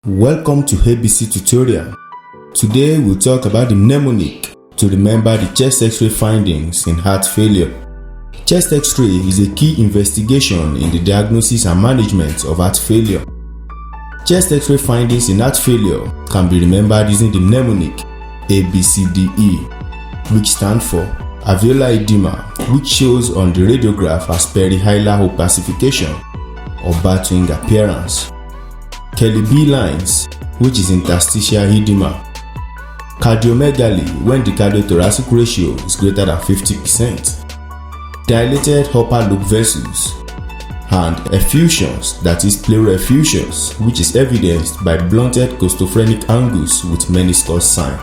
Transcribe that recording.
Welcome to ABC tutorial. Today we'll talk about the mnemonic to remember the chest x-ray findings in heart failure. Chest x-ray is a key investigation in the diagnosis and management of heart failure. Chest x-ray findings in heart failure can be remembered using the mnemonic ABCDE, which stand for alveolar edema, which shows on the radiograph as perihilar opacification or bat-wing appearance. Kelly B lines, which is interstitial edema. Cardiomegaly, when the cardiothoracic ratio is greater than 50%. Dilated upper lobe vessels. And effusions, that is pleural effusions, which is evidenced by blunted costophrenic angles with meniscus sign.